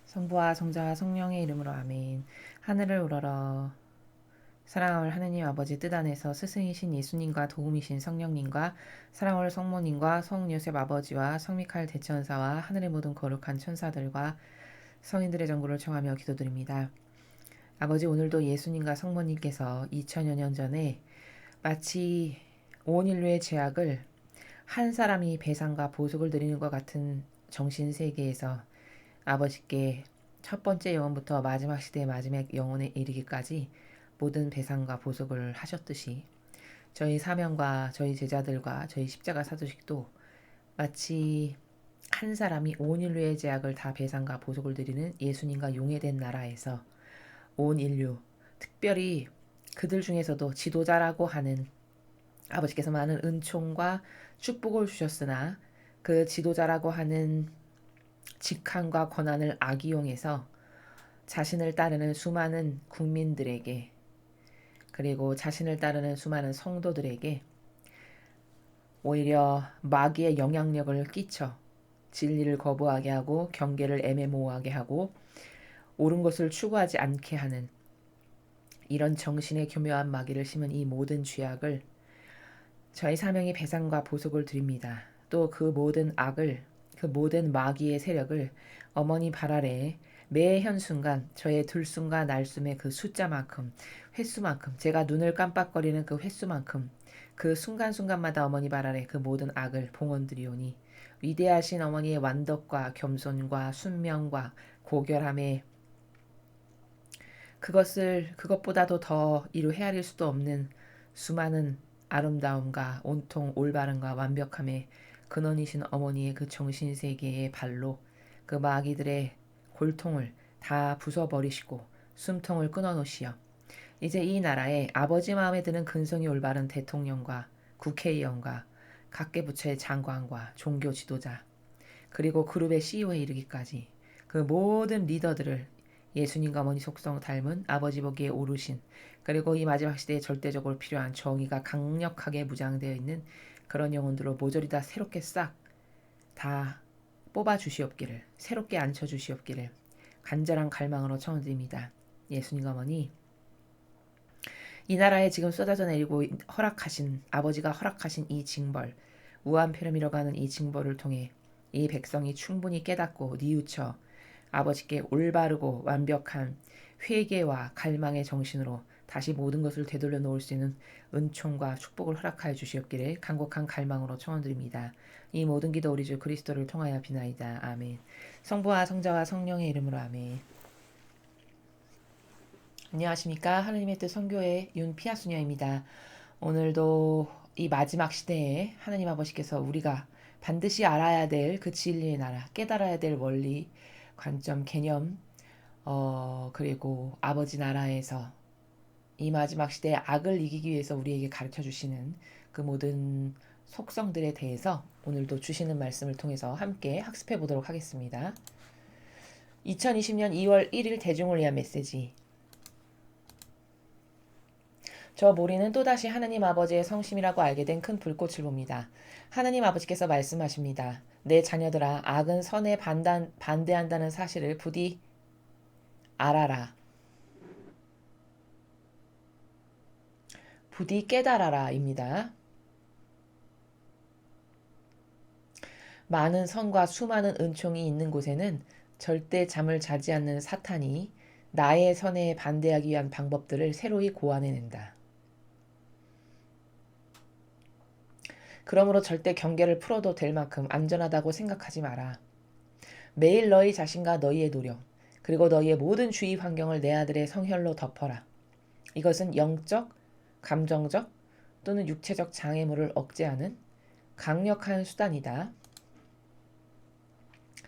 성부와 성자와 성령의 이름으로 아멘. 하늘을 우러러 사랑하올 하느님 아버지 뜻 안에서 스승이신 예수님과 도움이신 성령님과 사랑하올 성모님과 성요셉 아버지와 성미카엘 대천사와 하늘의 모든 거룩한 천사들과 성인들의 전구를 청하며 기도드립니다. 아버지, 오늘도 예수님과 성모님께서 2000여 년 전에 마치 온 인류의 죄악을 한 사람이 배상과 보속을 드리는 것 같은 정신세계에서 아버지께 첫 번째 영혼부터 마지막 시대의 마지막 영혼에 이르기까지 모든 배상과 보속을 하셨듯이 저희 사명과 저희 제자들과 저희 십자가 사도식도 마치 한 사람이 온 인류의 죄악을 다 배상과 보속을 드리는 예수님과 용해된 나라에서 온 인류, 특별히 그들 중에서도 지도자라고 하는 아버지께서 많은 은총과 축복을 주셨으나 그 지도자라고 하는 직함과 권한을 악이용해서 자신을 따르는 수많은 국민들에게, 그리고 자신을 따르는 수많은 성도들에게 오히려 마귀의 영향력을 끼쳐 진리를 거부하게 하고 경계를 애매모호하게 하고 옳은 것을 추구하지 않게 하는 이런 정신의 교묘한 마귀를 심은 이 모든 죄악을 저희 사명이 배상과 보속을 드립니다. 또 그 모든 악을, 그 모든 마귀의 세력을 어머니 발 아래에 매 현순간 저의 들숨과 날숨의 그 숫자만큼, 횟수만큼, 제가 눈을 깜빡거리는 그 횟수만큼 그 순간순간마다 어머니 발 아래 그 모든 악을 봉헌드리오니 위대하신 어머니의 완덕과 겸손과 순명과 고결함에 그것보다도 더 이루 헤아릴 수도 없는 수많은 아름다움과 온통 올바름과 완벽함의 근원이신 어머니의 그 정신세계의 발로 그 마귀들의 골통을 다 부숴버리시고 숨통을 끊어놓으시어 이제 이 나라에 아버지 마음에 드는 근성이 올바른 대통령과 국회의원과 각계 부처의 장관과 종교 지도자 그리고 그룹의 CEO에 이르기까지 그 모든 리더들을 예수님과 어머니 속성 닮은 아버지 보기에 오르신, 그리고 이 마지막 시대에 절대적으로 필요한 정의가 강력하게 무장되어 있는 그런 영혼들로 모조리 다 새롭게 싹 다 뽑아 주시옵기를, 새롭게 앉혀 주시옵기를 간절한 갈망으로 청드립니다. 예수님과 어머니, 이 나라에 지금 쏟아져 내리고 허락하신, 아버지가 허락하신 이 징벌, 우한폐렴이라고 하는 이 징벌을 통해 이 백성이 충분히 깨닫고 뉘우쳐 아버지께 올바르고 완벽한 회개와 갈망의 정신으로 다시 모든 것을 되돌려 놓을 수 있는 은총과 축복을 허락하여 주시옵기를 간곡한 갈망으로 청원드립니다. 이 모든 기도 우리 주 그리스도를 통하여 비나이다. 아멘. 성부와 성자와 성령의 이름으로 아멘. 안녕하십니까. 하느님의 뜻 선교회 윤피아수녀입니다. 오늘도 이 마지막 시대에 하느님 아버지께서 우리가 반드시 알아야 될 그 진리의 나라, 깨달아야 될 원리, 관점, 개념, 그리고 아버지 나라에서 이 마지막 시대의 악을 이기기 위해서 우리에게 가르쳐 주시는 그 모든 속성들에 대해서 오늘도 주시는 말씀을 통해서 함께 학습해 보도록 하겠습니다. 2020년 2월 1일 대중을 위한 메시지. 저 모리는 또다시 하느님 아버지의 성심이라고 알게 된 큰 불꽃을 봅니다. 하느님 아버지께서 말씀하십니다. 내 자녀들아, 악은 선에 반대한다는 사실을 부디 알아라. 부디 깨달아라 입니다. 많은 선과 수많은 은총이 있는 곳에는 절대 잠을 자지 않는 사탄이 나의 선에 반대하기 위한 방법들을 새로이 고안해낸다. 그러므로 절대 경계를 풀어도 될 만큼 안전하다고 생각하지 마라. 매일 너희 자신과 너희의 노력, 그리고 너희의 모든 주위 환경을 내 아들의 성혈로 덮어라. 이것은 영적, 감정적 또는 육체적 장애물을 억제하는 강력한 수단이다.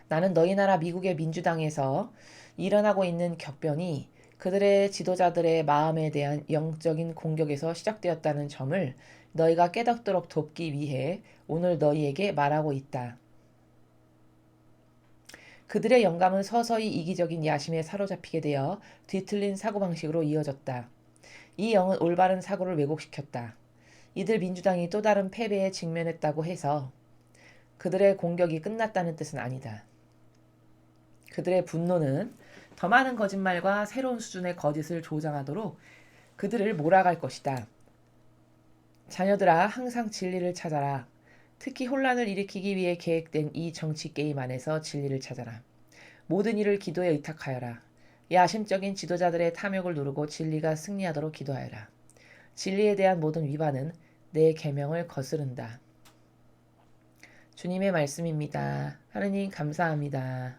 나는 너희 나라 미국의 민주당에서 일어나고 있는 격변이 그들의 지도자들의 마음에 대한 영적인 공격에서 시작되었다는 점을 너희가 깨닫도록 돕기 위해 오늘 너희에게 말하고 있다. 그들의 영감은 서서히 이기적인 야심에 사로잡히게 되어 뒤틀린 사고방식으로 이어졌다. 이 영은 올바른 사고를 왜곡시켰다. 이들 민주당이 또 다른 패배에 직면했다고 해서 그들의 공격이 끝났다는 뜻은 아니다. 그들의 분노는 더 많은 거짓말과 새로운 수준의 거짓을 조장하도록 그들을 몰아갈 것이다. 자녀들아, 항상 진리를 찾아라. 특히 혼란을 일으키기 위해 계획된 이 정치 게임 안에서 진리를 찾아라. 모든 일을 기도에 의탁하여라. 야심적인 지도자들의 탐욕을 누르고 진리가 승리하도록 기도하여라. 진리에 대한 모든 위반은 내 계명을 거스른다. 주님의 말씀입니다. 하느님 감사합니다.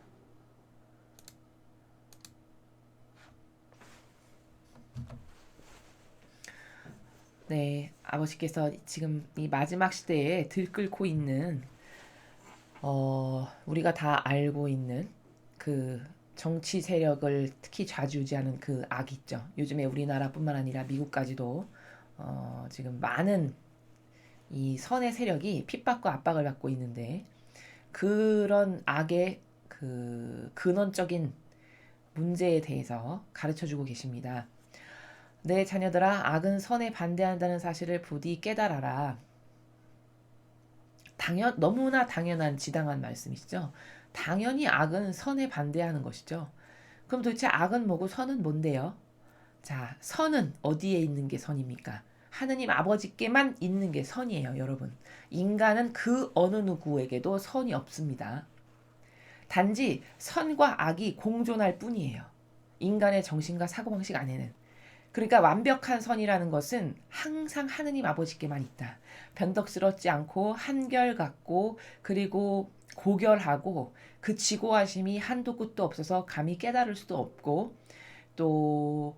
네, 아버지께서 지금 이 마지막 시대에 들끓고 있는 우리가 다 알고 있는 그 정치 세력을 특히 좌지우지하는 그 악이 있죠. 요즘에 우리나라뿐만 아니라 미국까지도 지금 많은 이 선의 세력이 핍박과 압박을 받고 있는데 그런 악의 그 근원적인 문제에 대해서 가르쳐주고 계십니다. 내 자녀들아, 악은 선에 반대한다는 사실을 부디 깨달아라. 너무나 당연한 지당한 말씀이시죠. 당연히 악은 선에 반대하는 것이죠. 그럼 도대체 악은 뭐고 선은 뭔데요? 자, 선은 어디에 있는 게 선입니까? 하느님 아버지께만 있는 게 선이에요, 여러분. 인간은 그 어느 누구에게도 선이 없습니다. 단지 선과 악이 공존할 뿐이에요. 인간의 정신과 사고방식 안에는. 그러니까 완벽한 선이라는 것은 항상 하느님 아버지께만 있다. 변덕스럽지 않고 한결같고 그리고 고결하고 그 지고하심이 한도 끝도 없어서 감히 깨달을 수도 없고 또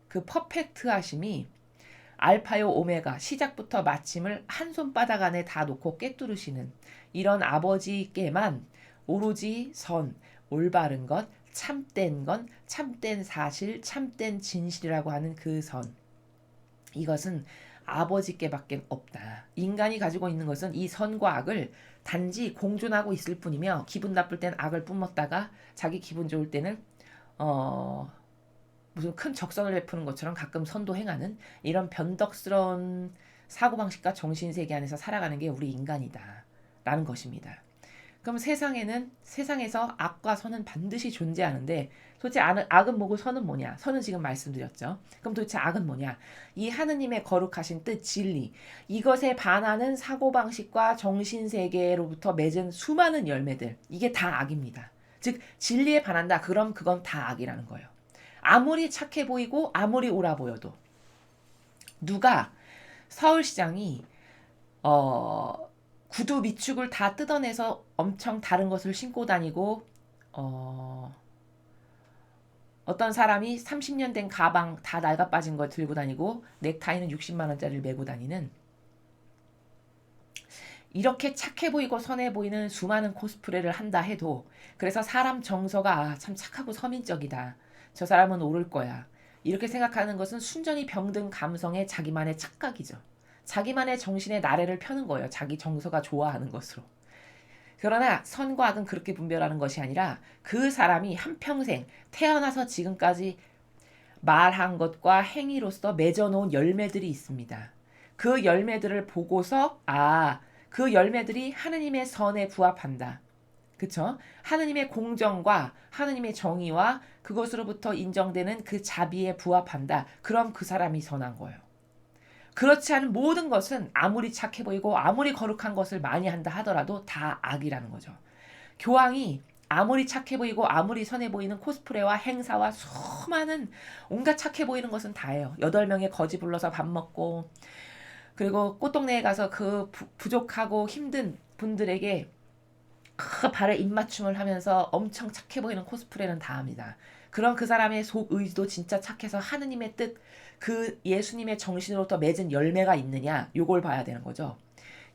그 퍼펙트하심이 알파요 오메가 시작부터 마침을 한 손바닥 안에 다 놓고 꿰뚫으시는 이런 아버지께만 오로지 선, 올바른 것, 참된 건, 참된 사실, 참된 진실이라고 하는 그 선. 이것은 아버지께밖에 없다. 인간이 가지고 있는 것은 이 선과 악을 단지 공존하고 있을 뿐이며 기분 나쁠 땐 악을 뿜었다가 자기 기분 좋을 때는 무슨 큰 적선을 베푸는 것처럼 가끔 선도 행하는 이런 변덕스러운 사고방식과 정신세계 안에서 살아가는 게 우리 인간이다. 라는 것입니다. 그럼 세상에서 악과 선은 반드시 존재하는데 도대체 악은 뭐고 선은 뭐냐? 선은 지금 말씀드렸죠. 그럼 도대체 악은 뭐냐? 이 하느님의 거룩하신 뜻, 진리. 이것에 반하는 사고방식과 정신세계로부터 맺은 수많은 열매들. 이게 다 악입니다. 즉 진리에 반한다. 그럼 그건 다 악이라는 거예요. 아무리 착해 보이고 아무리 옳아 보여도 누가 서울시장이 구두 밑축을 다 뜯어내서 엄청 다른 것을 신고 다니고 어떤 사람이 30년 된 가방 다 낡아 빠진 걸 들고 다니고 넥타이는 60만 원짜리를 메고 다니는 이렇게 착해 보이고 선해 보이는 수많은 코스프레를 한다 해도 그래서 사람 정서가 참 착하고 서민적이다. 저 사람은 오를 거야. 이렇게 생각하는 것은 순전히 병든 감성의 자기만의 착각이죠. 자기만의 정신의 나래를 펴는 거예요. 자기 정서가 좋아하는 것으로. 그러나 선과 악은 그렇게 분별하는 것이 아니라 그 사람이 한평생 태어나서 지금까지 말한 것과 행위로서 맺어놓은 열매들이 있습니다. 그 열매들을 보고서 그 열매들이 하느님의 선에 부합한다. 그쵸? 하느님의 공정과 하느님의 정의와 그것으로부터 인정되는 그 자비에 부합한다. 그럼 그 사람이 선한 거예요. 그렇지 않은 모든 것은 아무리 착해 보이고 아무리 거룩한 것을 많이 한다 하더라도 다 악이라는 거죠. 교황이 아무리 착해 보이고 아무리 선해 보이는 코스프레와 행사와 수많은 온갖 착해 보이는 것은 다예요. 8명의 거지 불러서 밥 먹고 그리고 꽃동네에 가서 그 부족하고 힘든 분들에게 그 발에 입맞춤을 하면서 엄청 착해 보이는 코스프레는 다 합니다. 그럼 그 사람의 속 의지도 진짜 착해서 하느님의 뜻, 그 예수님의 정신으로부터 맺은 열매가 있느냐, 요걸 봐야 되는 거죠.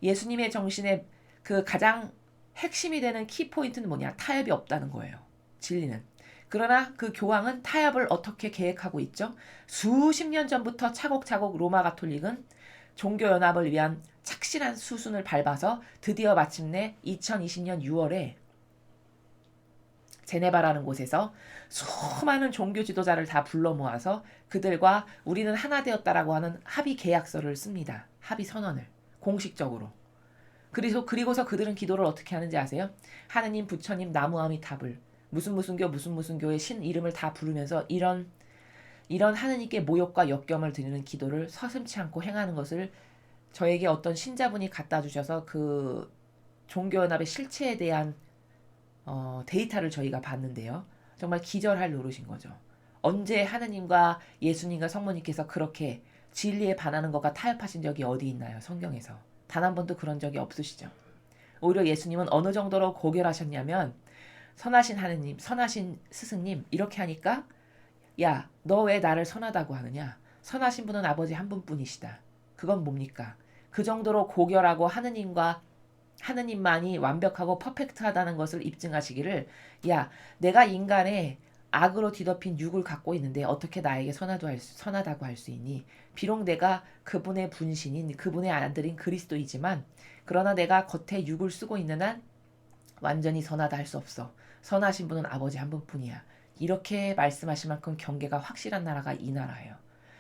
예수님의 정신의 그 가장 핵심이 되는 키포인트는 뭐냐? 타협이 없다는 거예요. 진리는. 그러나 그 교황은 타협을 어떻게 계획하고 있죠? 수십 년 전부터 차곡차곡 로마 가톨릭은 종교연합을 위한 착실한 수순을 밟아서 드디어 마침내 2020년 6월에 제네바라는 곳에서 수많은 종교 지도자를 다 불러 모아서 그들과 우리는 하나 되었다라고 하는 합의 계약서를 씁니다. 합의 선언을 공식적으로. 그리고서 그들은 기도를 어떻게 하는지 아세요? 하느님, 부처님, 나무아미타불 무슨 무슨 교 무슨 무슨 교의 신 이름을 다 부르면서 이런 하느님께 모욕과 역경을 드리는 기도를 서슴지 않고 행하는 것을 저에게 어떤 신자분이 갖다 주셔서 그 종교연합의 실체에 대한 데이터를 저희가 봤는데요. 정말 기절할 노릇인 거죠. 언제 하느님과 예수님과 성모님께서 그렇게 진리에 반하는 것과 타협하신 적이 어디 있나요? 성경에서. 단 한 번도 그런 적이 없으시죠. 오히려 예수님은 어느 정도로 고결하셨냐면 선하신 하느님, 선하신 스승님 이렇게 하니까 야, 너 왜 나를 선하다고 하느냐? 선하신 분은 아버지 한 분뿐이시다. 그건 뭡니까? 그 정도로 고결하고 하느님만이 완벽하고 퍼펙트하다는 것을 입증하시기를 야, 내가 인간의 악으로 뒤덮인 육을 갖고 있는데 어떻게 나에게 선하다고 할 수 있니? 비록 내가 그분의 분신인 그분의 아들인 그리스도이지만 그러나 내가 겉에 육을 쓰고 있는 한 완전히 선하다 할 수 없어. 선하신 분은 아버지 한 분뿐이야. 이렇게 말씀하실 만큼 경계가 확실한 나라가 이 나라예요.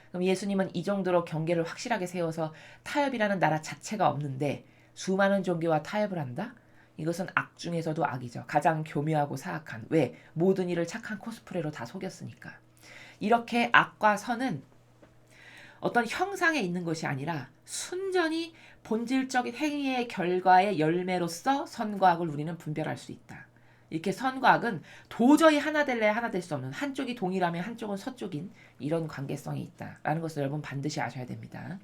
그럼 예수님은 이 정도로 경계를 확실하게 세워서 타협이라는 나라 자체가 없는데 수많은 종교와 타협을 한다? 이것은 악 중에서도 악이죠. 가장 교묘하고 사악한. 왜? 모든 일을 착한 코스프레로 다 속였으니까. 이렇게 악과 선은 어떤 형상에 있는 것이 아니라 순전히 본질적인 행위의 결과의 열매로서 선과 악을 우리는 분별할 수 있다. 이렇게 선과 악은 도저히 하나 될래 하나 될 수 없는 한쪽이 동일하면 한쪽은 서쪽인 이런 관계성이 있다라는 것을 여러분 반드시 아셔야 됩니다.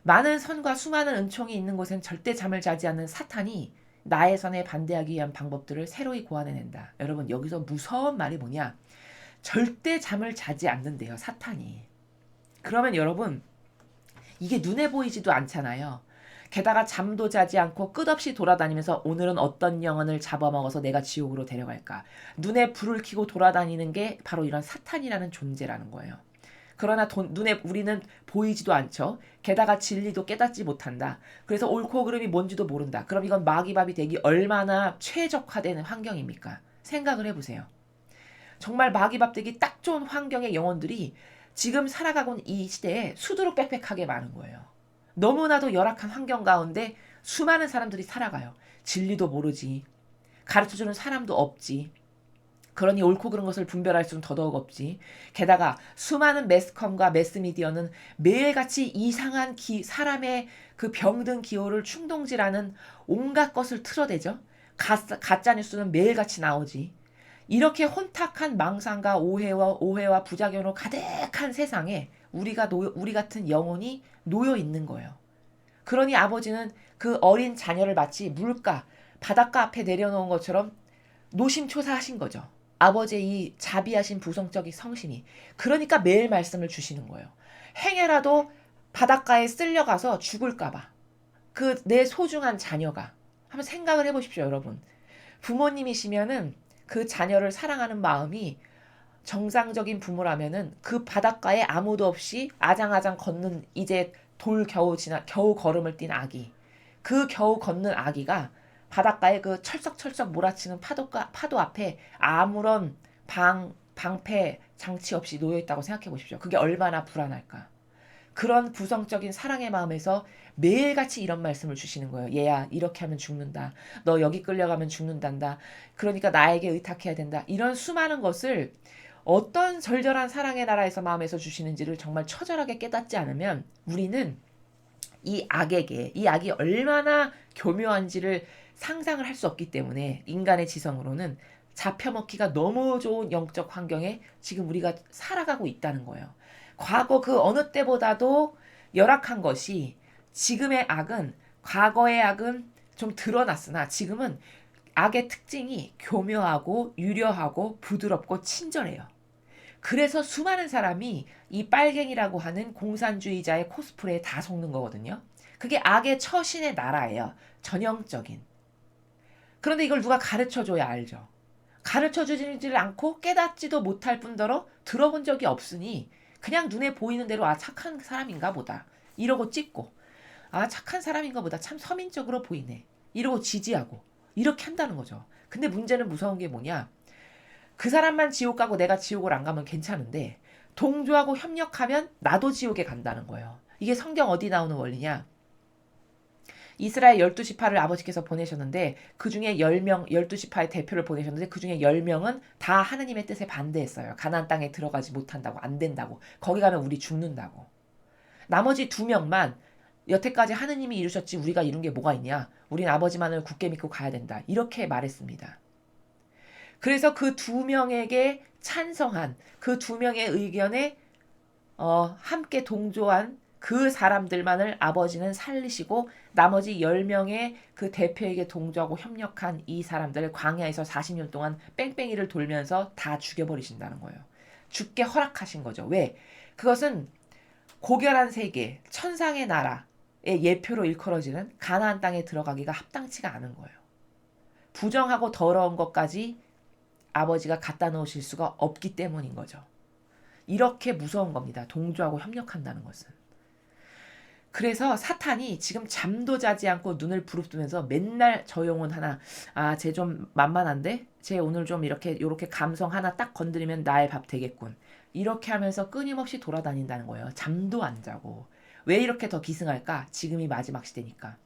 많은 선과 수많은 은총이 있는 곳엔 절대 잠을 자지 않는 사탄이 나의 선에 반대하기 위한 방법들을 새로이 고안해낸다. 여러분 여기서 무서운 말이 뭐냐? 절대 잠을 자지 않는데요. 사탄이. 그러면 여러분 이게 눈에 보이지도 않잖아요. 게다가 잠도 자지 않고 끝없이 돌아다니면서 오늘은 어떤 영혼을 잡아먹어서 내가 지옥으로 데려갈까. 눈에 불을 켜고 돌아다니는 게 바로 이런 사탄이라는 존재라는 거예요. 그러나 눈에 우리는 보이지도 않죠. 게다가 진리도 깨닫지 못한다. 그래서 옳고 그름이 뭔지도 모른다. 그럼 이건 마귀밥이 되기 얼마나 최적화된 환경입니까? 생각을 해보세요. 정말 마귀밥 되기 딱 좋은 환경의 영혼들이 지금 살아가고 있는 이 시대에 수두룩 빽빽하게 많은 거예요. 너무나도 열악한 환경 가운데 수많은 사람들이 살아가요. 진리도 모르지. 가르쳐주는 사람도 없지. 그러니 옳고 그른 것을 분별할 수는 더더욱 없지. 게다가 수많은 매스컴과 매스미디어는 매일같이 이상한 사람의 그 병든 기호를 충동질하는 온갖 것을 틀어대죠. 가짜뉴스는 매일같이 나오지. 이렇게 혼탁한 망상과 오해와 부작용으로 가득한 세상에 우리 같은 영혼이 놓여 있는 거예요. 그러니 아버지는 그 어린 자녀를 마치 바닷가 앞에 내려놓은 것처럼 노심초사하신 거죠. 아버지의 이 자비하신 부성적인 성심이. 그러니까 매일 말씀을 주시는 거예요. 행여라도 바닷가에 쓸려가서 죽을까봐. 그 내 소중한 자녀가. 한번 생각을 해보십시오, 여러분. 부모님이시면은 그 자녀를 사랑하는 마음이 정상적인 부모라면은 그 바닷가에 아무도 없이 아장아장 걷는 이제 겨우 걸음을 뛴 아기. 그 겨우 걷는 아기가 바닷가에 그 철썩철썩 몰아치는 파도 앞에 아무런 방패 장치 없이 놓여있다고 생각해 보십시오. 그게 얼마나 불안할까. 그런 부성적인 사랑의 마음에서 매일같이 이런 말씀을 주시는 거예요. 얘야 이렇게 하면 죽는다. 너 여기 끌려가면 죽는단다. 그러니까 나에게 의탁해야 된다. 이런 수많은 것을 어떤 절절한 사랑의 나라에서 마음에서 주시는지를 정말 처절하게 깨닫지 않으면 우리는 이 악이 얼마나 교묘한지를 상상을 할 수 없기 때문에 인간의 지성으로는 잡혀먹기가 너무 좋은 영적 환경에 지금 우리가 살아가고 있다는 거예요. 과거 그 어느 때보다도 열악한 것이 과거의 악은 좀 드러났으나 지금은 악의 특징이 교묘하고 유려하고 부드럽고 친절해요. 그래서 수많은 사람이 이 빨갱이라고 하는 공산주의자의 코스프레에 다 속는 거거든요. 그게 악의 처신의 나라예요. 전형적인. 그런데 이걸 누가 가르쳐줘야 알죠. 가르쳐주지를 않고 깨닫지도 못할 뿐더러 들어본 적이 없으니 그냥 눈에 보이는 대로 착한 사람인가 보다. 이러고 찍고 착한 사람인가 보다. 참 서민적으로 보이네. 이러고 지지하고 이렇게 한다는 거죠. 근데 문제는 무서운 게 뭐냐. 그 사람만 지옥 가고 내가 지옥을 안 가면 괜찮은데 동조하고 협력하면 나도 지옥에 간다는 거예요. 이게 성경 어디 나오는 원리냐. 이스라엘 12지파를 아버지께서 보내셨는데 그중에 10명, 12지파의 대표를 보내셨는데 그중에 10명은 다 하느님의 뜻에 반대했어요. 가나안 땅에 들어가지 못한다고, 안 된다고. 거기 가면 우리 죽는다고. 나머지 2명만 여태까지 하느님이 이루셨지 우리가 이룬 게 뭐가 있냐. 우린 아버지만을 굳게 믿고 가야 된다. 이렇게 말했습니다. 그래서 그 2명에게 찬성한 그 2명의 의견에 함께 동조한 그 사람들만을 아버지는 살리시고 나머지 10명의 그 대표에게 동조하고 협력한 이 사람들을 광야에서 40년 동안 뺑뺑이를 돌면서 다 죽여버리신다는 거예요. 죽게 허락하신 거죠. 왜? 그것은 고결한 세계, 천상의 나라의 예표로 일컬어지는 가나안 땅에 들어가기가 합당치가 않은 거예요. 부정하고 더러운 것까지 아버지가 갖다 놓으실 수가 없기 때문인 거죠. 이렇게 무서운 겁니다. 동조하고 협력한다는 것은. 그래서 사탄이 지금 잠도 자지 않고 눈을 부릅뜨면서 맨날 저 영혼 하나, 쟤 좀 만만한데? 쟤 오늘 좀 이렇게 감성 하나 딱 건드리면 나의 밥 되겠군. 이렇게 하면서 끊임없이 돌아다닌다는 거예요. 잠도 안 자고. 왜 이렇게 더 기승할까? 지금이 마지막 시대니까.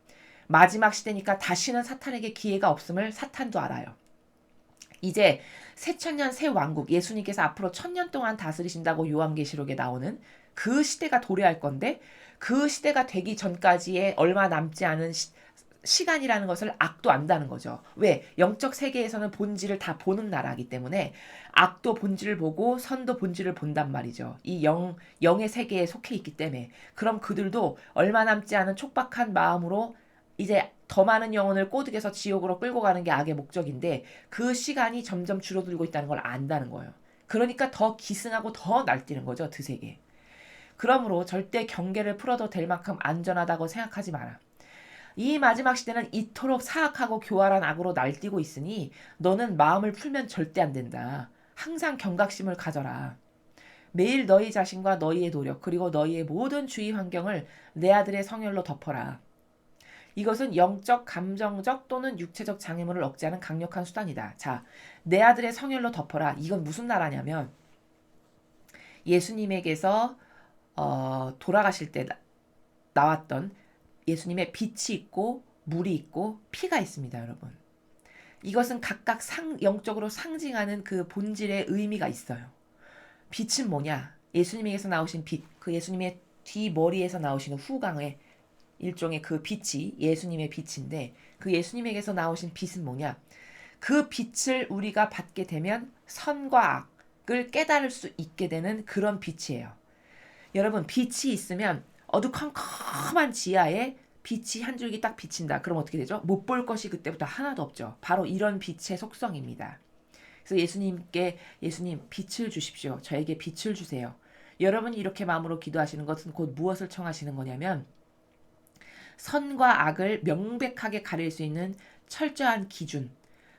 마지막 시대니까 다시는 사탄에게 기회가 없음을 사탄도 알아요. 이제 새천년 새 왕국, 예수님께서 앞으로 1000년 동안 다스리신다고 요한계시록에 나오는 그 시대가 도래할 건데 그 시대가 되기 전까지의 얼마 남지 않은 시간이라는 것을 악도 안다는 거죠. 왜? 영적 세계에서는 본질을 다 보는 나라이기 때문에 악도 본질을 보고 선도 본질을 본단 말이죠. 이 영의 세계에 속해 있기 때문에. 그럼 그들도 얼마 남지 않은 촉박한 마음으로 이제 더 많은 영혼을 꼬드겨서 지옥으로 끌고 가는 게 악의 목적인데 그 시간이 점점 줄어들고 있다는 걸 안다는 거예요. 그러니까 더 기승하고 더 날뛰는 거죠. 드세게. 그러므로 절대 경계를 풀어도 될 만큼 안전하다고 생각하지 마라. 이 마지막 시대는 이토록 사악하고 교활한 악으로 날뛰고 있으니 너는 마음을 풀면 절대 안 된다. 항상 경각심을 가져라. 매일 너희 자신과 너희의 노력 그리고 너희의 모든 주위 환경을 내 아들의 성혈로 덮어라. 이것은 영적, 감정적 또는 육체적 장애물을 억제하는 강력한 수단이다. 자, 내 아들의 성혈로 덮어라. 이건 무슨 나라냐면 예수님에게서 돌아가실 때 나왔던 예수님의 빛이 있고 물이 있고 피가 있습니다, 여러분. 이것은 각각 영적으로 상징하는 그 본질의 의미가 있어요. 빛은 뭐냐? 예수님에게서 나오신 빛, 그 예수님의 뒤머리에서 나오시는 후광의 일종의 그 빛이 예수님의 빛인데 그 예수님에게서 나오신 빛은 뭐냐? 그 빛을 우리가 받게 되면 선과 악을 깨달을 수 있게 되는 그런 빛이에요. 여러분, 빛이 있으면 어두컴컴한 지하에 빛이 한 줄기 딱 비친다. 그럼 어떻게 되죠? 못 볼 것이 그때부터 하나도 없죠. 바로 이런 빛의 속성입니다. 그래서 예수님 빛을 주십시오. 저에게 빛을 주세요. 여러분이 이렇게 마음으로 기도하시는 것은 곧 무엇을 청하시는 거냐면 선과 악을 명백하게 가릴 수 있는 철저한 기준,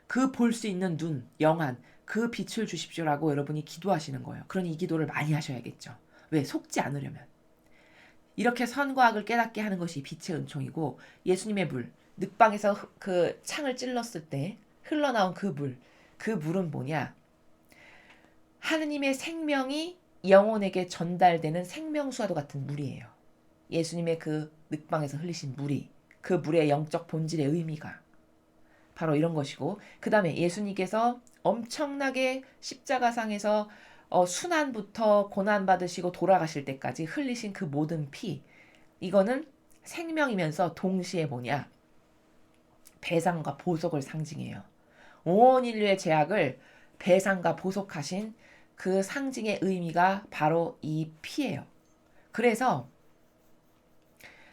그 볼 수 있는 눈, 영안, 그 빛을 주십시오라고 여러분이 기도하시는 거예요. 그러니 이 기도를 많이 하셔야겠죠. 왜? 속지 않으려면. 이렇게 선과 악을 깨닫게 하는 것이 빛의 은총이고 예수님의 물, 늑방에서 그 창을 찔렀을 때 흘러나온 그 물은 뭐냐? 하느님의 생명이 영혼에게 전달되는 생명수와도 같은 물이에요. 예수님의 그 늑방에서 흘리신 물이 그 물의 영적 본질의 의미가 바로 이런 것이고 그 다음에 예수님께서 엄청나게 십자가상에서 순환부터 고난받으시고 돌아가실 때까지 흘리신 그 모든 피 이거는 생명이면서 동시에 뭐냐 배상과 보속을 상징해요. 온 인류의 죄악을 배상과 보속하신 그 상징의 의미가 바로 이 피예요. 그래서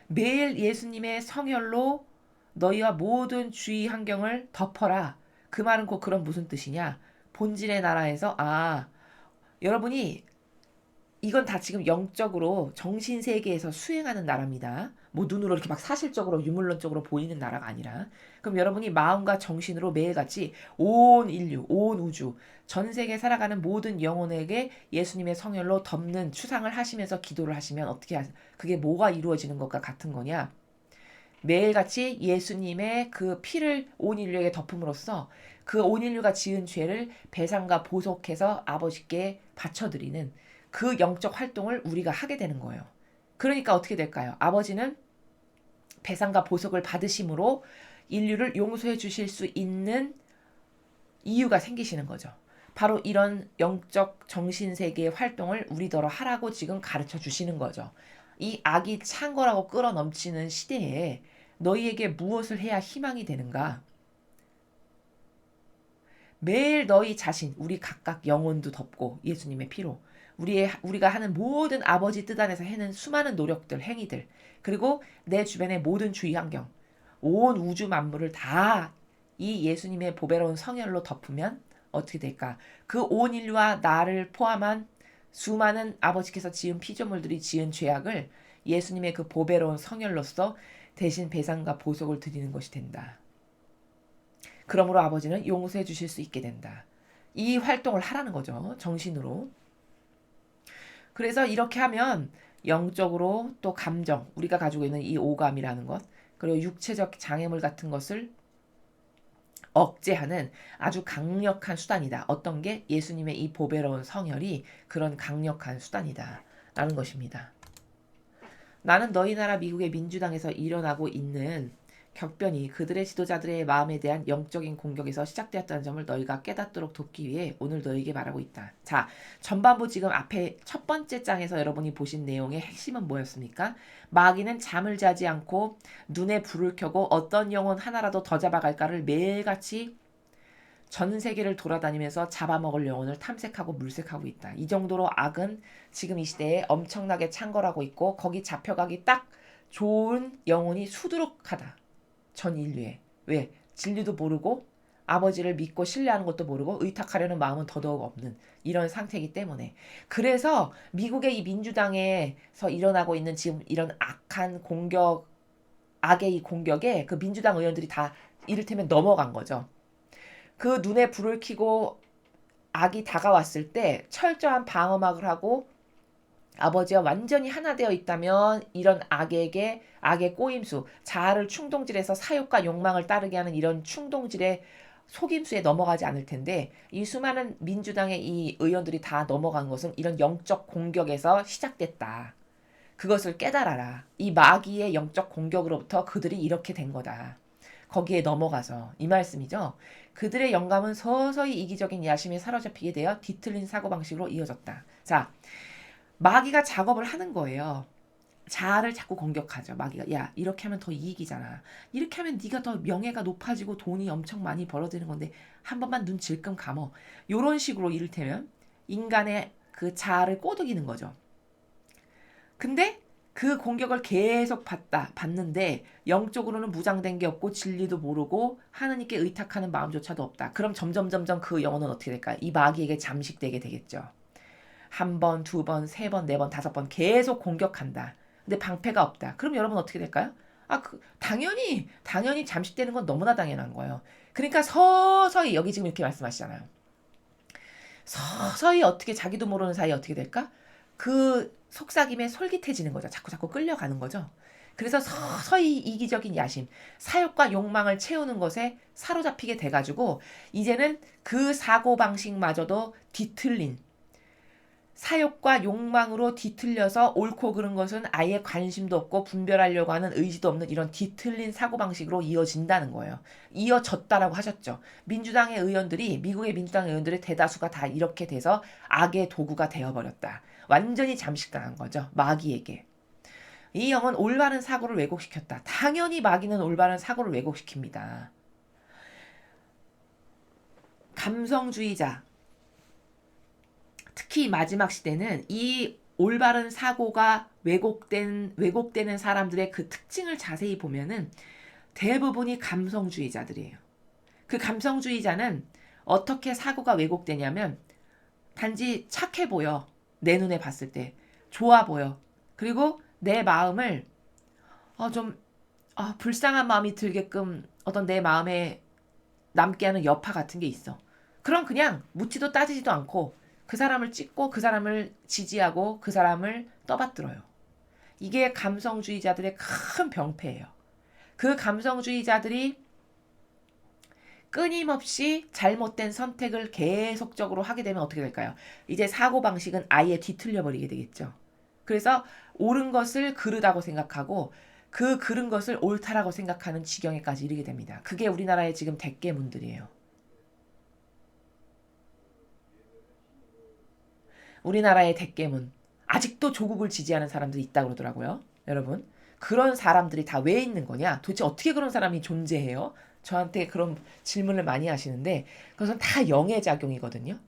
매일 예수님의 성혈로 너희와 모든 주위 환경을 덮어라. 그 말은 곧 그런 무슨 뜻이냐? 본질의 나라에서 여러분이 이건 다 지금 영적으로 정신세계에서 수행하는 나라입니다. 뭐 눈으로 이렇게 막 사실적으로 유물론적으로 보이는 나라가 아니라 그럼 여러분이 마음과 정신으로 매일같이 온 인류, 온 우주, 전 세계에 살아가는 모든 영혼에게 예수님의 성혈로 덮는 추상을 하시면서 기도를 하시면 그게 뭐가 이루어지는 것과 같은 거냐? 매일같이 예수님의 그 피를 온 인류에게 덮음으로써 그 온 인류가 지은 죄를 배상과 보속해서 아버지께 바쳐드리는 그 영적 활동을 우리가 하게 되는 거예요. 그러니까 어떻게 될까요? 아버지는 배상과 보석을 받으심으로 인류를 용서해 주실 수 있는 이유가 생기시는 거죠. 바로 이런 영적 정신세계의 활동을 우리더러 하라고 지금 가르쳐 주시는 거죠. 이 악이 창궐하고 끌어넘치는 시대에 너희에게 무엇을 해야 희망이 되는가? 매일 너희 자신, 우리 각각 영혼도 덮고 예수님의 피로 우리가 하는 모든 아버지 뜻 안에서 해는 수많은 노력들, 행위들, 그리고 내 주변의 모든 주위 환경, 온 우주 만물을 다 이 예수님의 보배로운 성혈로 덮으면 어떻게 될까? 그 온 인류와 나를 포함한 수많은 아버지께서 지은 피조물들이 지은 죄악을 예수님의 그 보배로운 성혈로서 대신 배상과 보석을 드리는 것이 된다. 그러므로 아버지는 용서해 주실 수 있게 된다. 이 활동을 하라는 거죠. 정신으로. 그래서 이렇게 하면 영적으로 또 감정, 우리가 가지고 있는 이 오감이라는 것, 그리고 육체적 장애물 같은 것을 억제하는 아주 강력한 수단이다. 어떤 게? 예수님의 이 보배로운 성혈이 그런 강력한 수단이다. 라는 것입니다. 나는 너희 나라 미국의 민주당에서 일어나고 있는 격변이 그들의 지도자들의 마음에 대한 영적인 공격에서 시작되었다는 점을 너희가 깨닫도록 돕기 위해 오늘 너희에게 말하고 있다. 자, 전반부 지금 앞에 첫 번째 장에서 여러분이 보신 내용의 핵심은 뭐였습니까? 마귀는 잠을 자지 않고 눈에 불을 켜고 어떤 영혼 하나라도 더 잡아갈까를 매일같이 전 세계를 돌아다니면서 잡아먹을 영혼을 탐색하고 물색하고 있다. 이 정도로 악은 지금 이 시대에 엄청나게 창궐하고 있고 거기 잡혀가기 딱 좋은 영혼이 수두룩하다. 전 인류에. 왜? 진리도 모르고 아버지를 믿고 신뢰하는 것도 모르고 의탁하려는 마음은 더더욱 없는 이런 상태이기 때문에. 그래서 미국의 이 민주당에서 일어나고 있는 지금 이런 악한 공격, 악의 이 공격에 그 민주당 의원들이 다 이를테면 넘어간 거죠. 그 눈에 불을 켜고 악이 다가왔을 때 철저한 방어막을 하고 아버지와 완전히 하나 되어 있다면 이런 악의 꼬임수, 자아를 충동질해서 사욕과 욕망을 따르게 하는 이런 충동질의 속임수에 넘어가지 않을 텐데 이 수많은 민주당의 이 의원들이 다 넘어간 것은 이런 영적 공격에서 시작됐다. 그것을 깨달아라. 이 마귀의 영적 공격으로부터 그들이 이렇게 된 거다. 거기에 넘어가서 이 말씀이죠. 그들의 영감은 서서히 이기적인 야심에 사로잡히게 되어 뒤틀린 사고방식으로 이어졌다. 자, 마귀가 작업을 하는 거예요. 자아를 자꾸 공격하죠. 마귀가 야 이렇게 하면 더 이익이잖아. 이렇게 하면 네가 더 명예가 높아지고 돈이 엄청 많이 벌어지는 건데 한 번만 눈 질끔 감어. 요런 식으로 이를테면 인간의 그 자아를 꼬드기는 거죠. 근데 그 공격을 계속 받는데 영적으로는 무장된 게 없고 진리도 모르고 하나님께 의탁하는 마음조차도 없다. 그럼 점점 그 영혼은 어떻게 될까요? 이 마귀에게 잠식되게 되겠죠. 한 번, 두 번, 세 번, 네 번, 다섯 번 계속 공격한다. 근데 방패가 없다. 그럼 여러분 어떻게 될까요? 당연히 잠식되는 건 너무나 당연한 거예요. 그러니까 서서히 여기 지금 이렇게 말씀하시잖아요. 서서히 어떻게 자기도 모르는 사이에 어떻게 될까? 그 속삭임에 솔깃해지는 거죠. 자꾸 끌려가는 거죠. 그래서 서서히 이기적인 야심, 사욕과 욕망을 채우는 것에 사로잡히게 돼가지고 이제는 그 사고방식마저도 뒤틀린 사욕과 욕망으로 뒤틀려서 옳고 그른 것은 아예 관심도 없고 분별하려고 하는 의지도 없는 이런 뒤틀린 사고방식으로 이어진다는 거예요. 이어졌다라고 하셨죠. 미국의 민주당 의원들의 대다수가 다 이렇게 돼서 악의 도구가 되어버렸다. 완전히 잠식당한 거죠. 마귀에게. 이 영은 올바른 사고를 왜곡시켰다. 당연히 마귀는 올바른 사고를 왜곡시킵니다. 감성주의자, 특히 마지막 시대는 이 올바른 사고가 왜곡되는 사람들의 그 특징을 자세히 보면은 대부분이 감성주의자들이에요. 그 감성주의자는 어떻게 사고가 왜곡되냐면 단지 착해 보여. 내 눈에 봤을 때 좋아 보여. 그리고 내 마음을 불쌍한 마음이 들게끔 어떤 내 마음에 남게 하는 여파 같은 게 있어. 그럼 그냥 묻지도 따지지도 않고 그 사람을 찍고 그 사람을 지지하고 그 사람을 떠받들어요. 이게 감성주의자들의 큰 병폐예요. 그 감성주의자들이 끊임없이 잘못된 선택을 계속적으로 하게 되면 어떻게 될까요? 이제 사고방식은 아예 뒤틀려 버리게 되겠죠. 그래서 옳은 것을 그르다고 생각하고 그 그른 것을 옳다라고 생각하는 지경에까지 이르게 됩니다. 그게 우리나라의 지금 대깨문들이에요. 우리나라의 대깨문. 아직도 조국을 지지하는 사람들이 있다고 그러더라고요. 여러분. 그런 사람들이 다 왜 있는 거냐? 도대체 어떻게 그런 사람이 존재해요? 저한테 그런 질문을 많이 하시는데 그것은 다 영의 작용이거든요.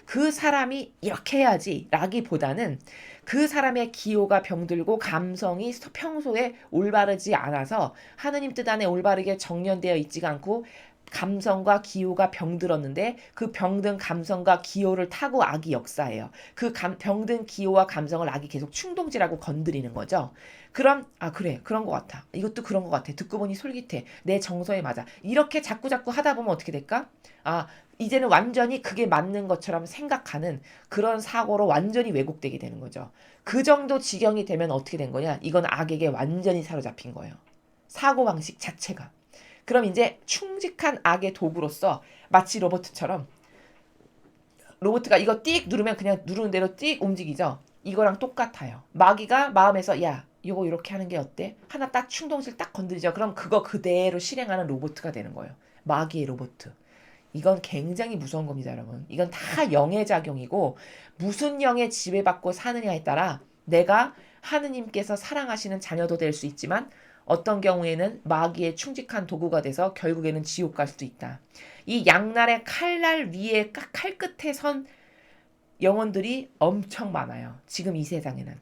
그 사람이 이렇게 해야지 라기보다는 그 사람의 기호가 병들고 감성이 평소에 올바르지 않아서 하느님 뜻 안에 올바르게 정련되어 있지가 않고 감성과 기호가 병들었는데 그 병든 감성과 기호를 타고 악이 역사해요. 그 병든 기호와 감성을 악이 계속 충동질하고 건드리는 거죠. 그럼 그래 그런 것 같아. 이것도 그런 것 같아. 듣고 보니 솔깃해. 내 정서에 맞아. 이렇게 자꾸자꾸 하다 보면 어떻게 될까? 이제는 완전히 그게 맞는 것처럼 생각하는 그런 사고로 완전히 왜곡되게 되는 거죠. 그 정도 지경이 되면 어떻게 된 거냐? 이건 악에게 완전히 사로잡힌 거예요. 사고방식 자체가. 그럼 이제 충직한 악의 도구로서 마치 로봇처럼 로봇가 이거 띡 누르면 그냥 누르는 대로 띡 움직이죠. 이거랑 똑같아요. 마귀가 마음에서 야 이거 이렇게 하는 게 어때? 하나 딱 충동실 딱 건드리죠. 그럼 그거 그대로 실행하는 로봇가 되는 거예요. 마귀의 로봇. 이건 굉장히 무서운 겁니다, 여러분. 이건 다 영의 작용이고 무슨 영에 지배받고 사느냐에 따라 내가 하느님께서 사랑하시는 자녀도 될 수 있지만 어떤 경우에는 마귀의 충직한 도구가 돼서 결국에는 지옥 갈 수도 있다. 이 양날의 칼날 위에 칼 끝에 선 영혼들이 엄청 많아요. 지금 이 세상에는.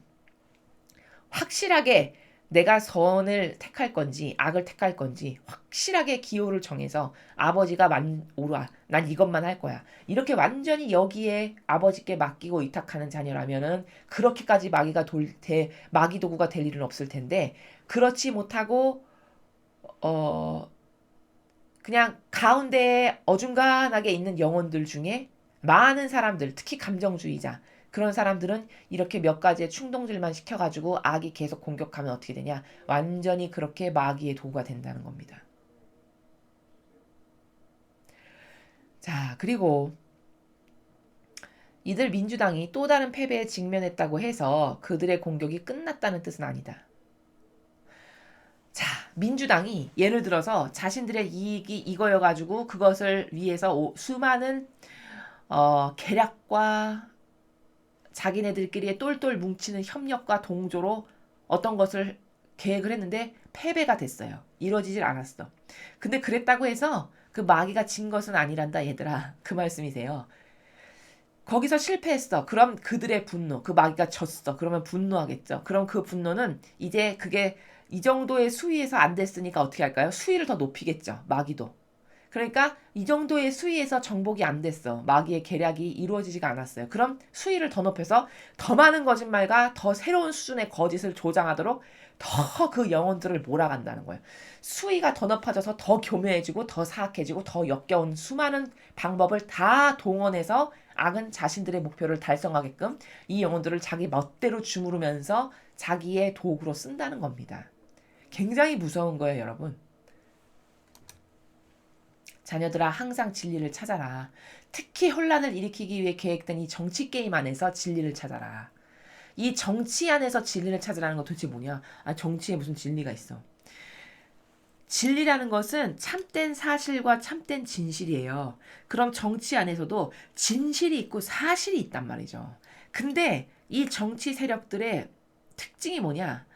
확실하게 내가 선을 택할 건지 악을 택할 건지 확실하게 기호를 정해서 아버지가 오라 난 이것만 할 거야 이렇게 완전히 여기에 아버지께 맡기고 의탁하는 자녀라면은 그렇게까지 마귀 도구가 될 일은 없을 텐데 그렇지 못하고 그냥 가운데에 어중간하게 있는 영혼들 중에 많은 사람들 특히 감정주의자 그런 사람들은 이렇게 몇 가지의 충동질만 시켜가지고 악이 계속 공격하면 어떻게 되냐? 완전히 그렇게 마귀의 도구가 된다는 겁니다. 자, 그리고 이들 민주당이 또 다른 패배에 직면했다고 해서 그들의 공격이 끝났다는 뜻은 아니다. 자, 민주당이 예를 들어서 자신들의 이익이 이거여가지고 그것을 위해서 수많은 계략과 자기네들끼리 똘똘 뭉치는 협력과 동조로 어떤 것을 계획을 했는데 패배가 됐어요. 이루어지질 않았어. 근데 그랬다고 해서 그 마귀가 진 것은 아니란다 얘들아. 그 말씀이세요. 거기서 실패했어. 그럼 그들의 분노, 그 마귀가 졌어. 그러면 분노하겠죠. 그럼 그 분노는 이제 그게 이 정도의 수위에서 안 됐으니까 어떻게 할까요? 수위를 더 높이겠죠. 마귀도. 그러니까 이 정도의 수위에서 정복이 안 됐어. 마귀의 계략이 이루어지지가 않았어요. 그럼 수위를 더 높여서 더 많은 거짓말과 더 새로운 수준의 거짓을 조장하도록 더 그 영혼들을 몰아간다는 거예요. 수위가 더 높아져서 더 교묘해지고 더 사악해지고 더 역겨운 수많은 방법을 다 동원해서 악은 자신들의 목표를 달성하게끔 이 영혼들을 자기 멋대로 주무르면서 자기의 도구로 쓴다는 겁니다. 굉장히 무서운 거예요, 여러분. 자녀들아 항상 진리를 찾아라. 특히 혼란을 일으키기 위해 계획된 이 정치 게임 안에서 진리를 찾아라. 이 정치 안에서 진리를 찾으라는 건 도대체 뭐냐? 정치에 무슨 진리가 있어. 진리라는 것은 참된 사실과 참된 진실이에요. 그럼 정치 안에서도 진실이 있고 사실이 있단 말이죠. 근데 이 정치 세력들의 특징이 뭐냐?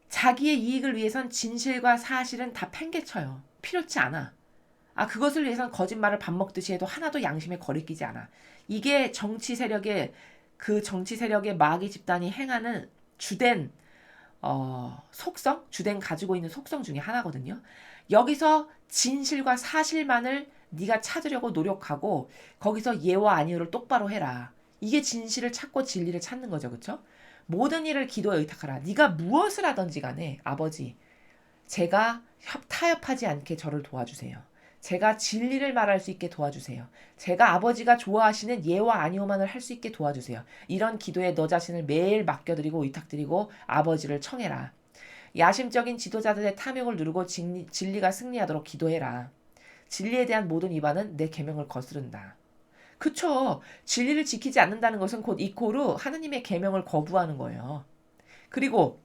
자기의 이익을 위해선 진실과 사실은 다 팽개쳐요. 필요치 않아. 그것을 위해선 거짓말을 밥 먹듯이 해도 하나도 양심에 거리끼지 않아. 이게 정치 세력의 마귀 집단이 행하는 주된 속성, 주된 가지고 있는 속성 중에 하나거든요. 여기서 진실과 사실만을 네가 찾으려고 노력하고 거기서 예와 아니오를 똑바로 해라. 이게 진실을 찾고 진리를 찾는 거죠. 그렇죠? 모든 일을 기도에 의탁하라. 네가 무엇을 하든지 간에 아버지 제가 타협하지 않게 저를 도와주세요. 제가 진리를 말할 수 있게 도와주세요. 제가 아버지가 좋아하시는 예와 아니오만을 할 수 있게 도와주세요. 이런 기도에 너 자신을 매일 맡겨드리고 의탁드리고 아버지를 청해라. 야심적인 지도자들의 탐욕을 누르고 진리가 승리하도록 기도해라. 진리에 대한 모든 위반은 내 계명을 거스른다. 그쵸. 진리를 지키지 않는다는 것은 곧 이코르 하느님의 계명을 거부하는 거예요. 그리고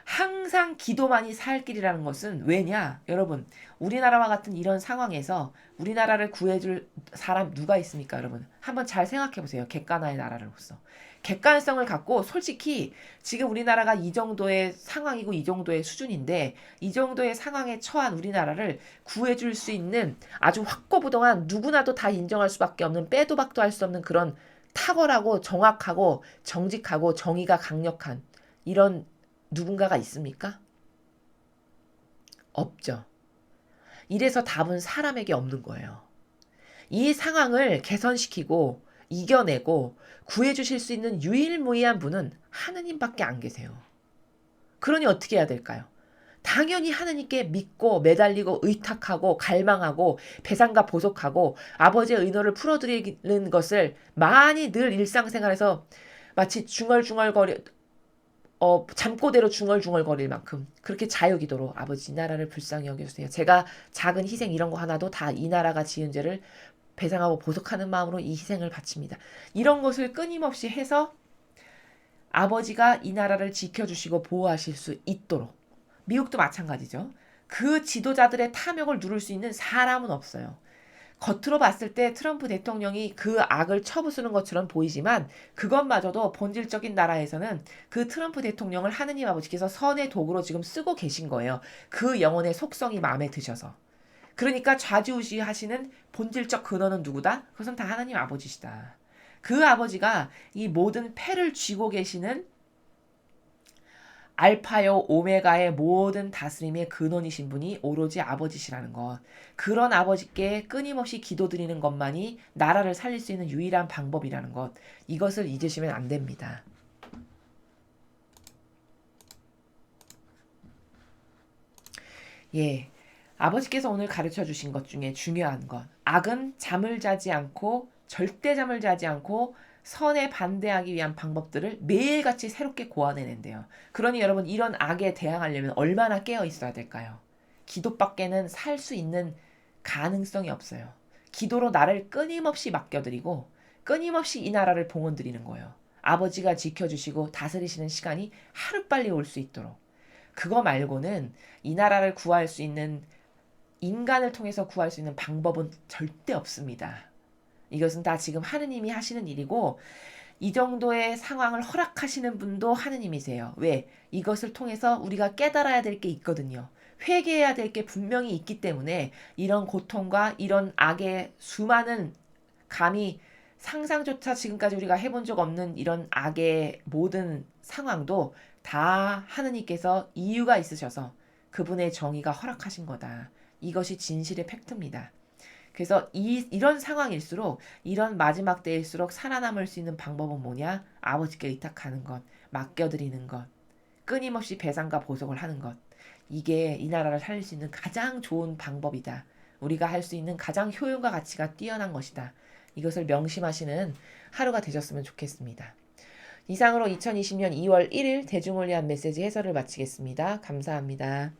항상 기도만이 살 길이라는 것은 왜냐? 여러분, 우리나라와 같은 이런 상황에서 우리나라를 구해줄 사람 누가 있습니까, 여러분? 한번 잘 생각해 보세요. 객관화의 나라로서. 객관성을 갖고 솔직히 지금 우리나라가 이 정도의 상황이고 이 정도의 수준인데 이 정도의 상황에 처한 우리나라를 구해줄 수 있는 아주 확고부동한 누구나도 다 인정할 수밖에 없는 빼도 박도 할 수 없는 그런 탁월하고 정확하고 정직하고 정의가 강력한 이런 누군가가 있습니까? 없죠. 이래서 답은 사람에게 없는 거예요. 이 상황을 개선시키고 이겨내고 구해주실 수 있는 유일무이한 분은 하느님밖에 안 계세요. 그러니 어떻게 해야 될까요? 당연히 하느님께 믿고 매달리고 의탁하고 갈망하고 배상과 보속하고 아버지의 의노를 풀어드리는 것을 많이 늘 일상생활에서 마치 중얼중얼거리 잠꼬대로 중얼중얼거릴 만큼 그렇게 자유기도로 아버지 이 나라를 불쌍히 여겨주세요. 제가 작은 희생 이런 거 하나도 다 이 나라가 지은 죄를 배상하고 보속하는 마음으로 이 희생을 바칩니다. 이런 것을 끊임없이 해서 아버지가 이 나라를 지켜주시고 보호하실 수 있도록 미국도 마찬가지죠. 그 지도자들의 탐욕을 누를 수 있는 사람은 없어요. 겉으로 봤을 때 트럼프 대통령이 그 악을 쳐부수는 것처럼 보이지만 그것마저도 본질적인 나라에서는 그 트럼프 대통령을 하느님 아버지께서 선의 도구로 지금 쓰고 계신 거예요. 그 영혼의 속성이 마음에 드셔서. 그러니까 좌지우지하시는 본질적 근원은 누구다? 그것은 다 하나님 아버지시다. 그 아버지가 이 모든 패를 쥐고 계시는 알파요 오메가의 모든 다스림의 근원이신 분이 오로지 아버지시라는 것. 그런 아버지께 끊임없이 기도드리는 것만이 나라를 살릴 수 있는 유일한 방법이라는 것. 이것을 잊으시면 안 됩니다. 예. 아버지께서 오늘 가르쳐 주신 것 중에 중요한 것. 악은 잠을 자지 않고 절대 잠을 자지 않고 선에 반대하기 위한 방법들을 매일같이 새롭게 고안해낸대요. 그러니 여러분 이런 악에 대항하려면 얼마나 깨어 있어야 될까요? 기도밖에는 살 수 있는 가능성이 없어요. 기도로 나를 끊임없이 맡겨드리고 끊임없이 이 나라를 봉헌드리는 거예요. 아버지가 지켜주시고 다스리시는 시간이 하루빨리 올 수 있도록. 그거 말고는 이 나라를 구할 수 있는 인간을 통해서 구할 수 있는 방법은 절대 없습니다. 이것은 다 지금 하느님이 하시는 일이고 이 정도의 상황을 허락하시는 분도 하느님이세요. 왜? 이것을 통해서 우리가 깨달아야 될 게 있거든요. 회개해야 될 게 분명히 있기 때문에 이런 고통과 이런 악의 수많은 감히 상상조차 지금까지 우리가 해본 적 없는 이런 악의 모든 상황도 다 하느님께서 이유가 있으셔서 그분의 정의가 허락하신 거다. 이것이 진실의 팩트입니다. 그래서 이런 상황일수록 이런 마지막 때일수록 살아남을 수 있는 방법은 뭐냐? 아버지께 의탁하는 것, 맡겨드리는 것, 끊임없이 배상과 보석을 하는 것. 이게 이 나라를 살릴 수 있는 가장 좋은 방법이다. 우리가 할 수 있는 가장 효용과 가치가 뛰어난 것이다. 이것을 명심하시는 하루가 되셨으면 좋겠습니다. 이상으로 2020년 2월 1일 대중을 위한 메시지 해설을 마치겠습니다. 감사합니다.